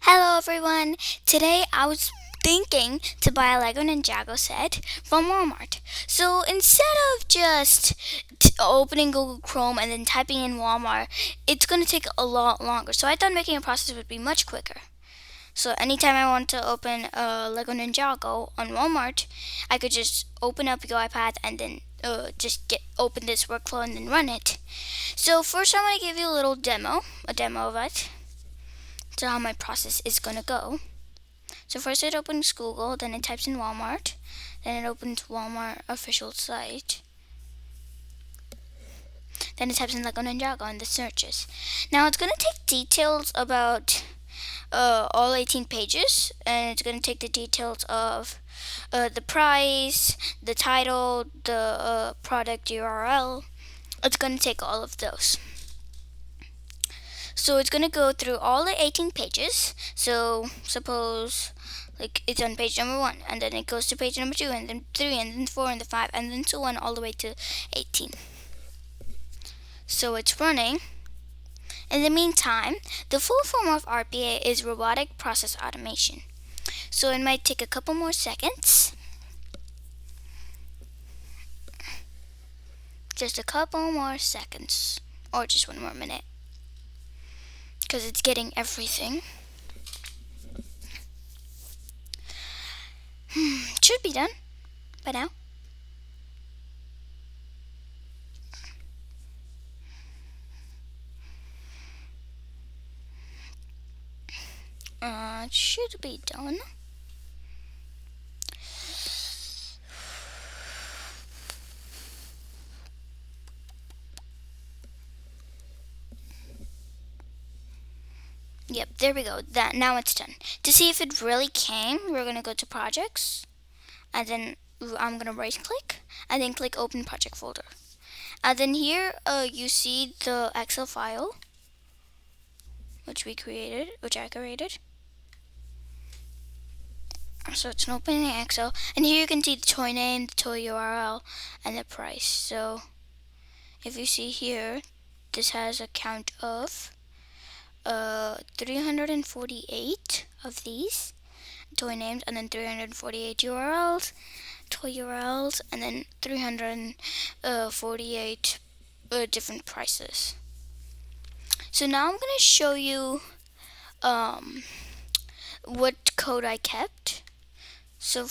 Hello everyone! Today I was thinking to buy a Lego Ninjago set from Walmart. So instead of just opening Google Chrome and then typing in Walmart, it's going to take a lot longer. So I thought making a process would be much quicker. So anytime I want to open a Lego Ninjago on Walmart, I could just open up UiPath and then open this workflow and then run it. So first I want to give you a demo of it. So how my process is going to go. So first it opens Google, then it types in Walmart, then it opens Walmart official site, then it types in Lego Ninjago in the searches. Now it's going to take details about all 18 pages, and it's going to take the details of the price, the title, the product URL. It's going to take all of those. So it's going to go through all the 18 pages. So suppose it's on page number 1, and then it goes to page number 2, and then 3, and then 4, and then 5, and then so on all the way to 18. So it's running. In the meantime, the full form of RPA is robotic process automation. So it might take a couple more seconds. Just a couple more seconds, or just one more minute, because it's getting everything. Should be done by now. It should be done. Yep, there we go. Now it's done. To see if it really came, we're gonna go to projects, and then I'm gonna right click, and then click open project folder. And then here you see the Excel file which I created. So it's an opening Excel, and here you can see the toy name, the toy URL, and the price. So if you see here, this has a count of 348 of these toy names, and then 348 URLs, toy URLs, and then 348 different prices. So now I'm going to show you what code I kept. So,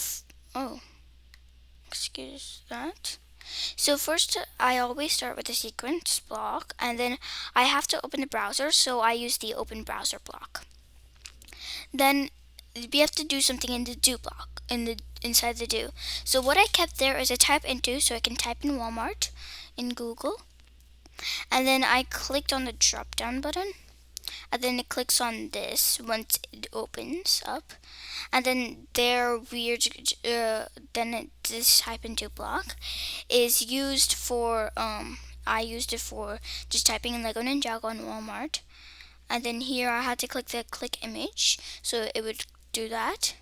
excuse that. So first, I always start with the sequence block, and then I have to open the browser, so I use the open browser block. Then we have to do something in the do block, inside the do. So what I kept there is a type into, so I can type in Walmart in Google, and then I clicked on the drop down button, and then it clicks on this once it opens up, and then this type into block is used for I used it for just typing in Lego Ninjago on Walmart, and then here I had to click the click image so it would do that,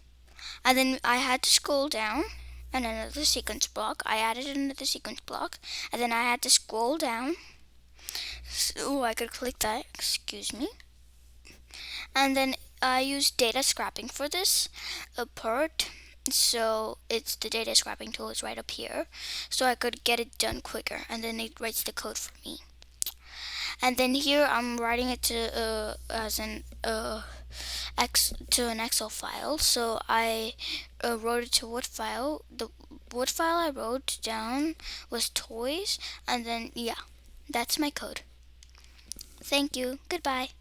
and then I had to scroll down and another sequence block. I added another sequence block, and then I had to scroll down so I could click that, excuse me. And then I used data scrapping for this part, so it's the data scrapping tool is right up here, so I could get it done quicker, and then it writes the code for me. And then here I'm writing it to an Excel file, so I wrote it to what file. What file I wrote down was toys, and then yeah, that's my code. Thank you. Goodbye.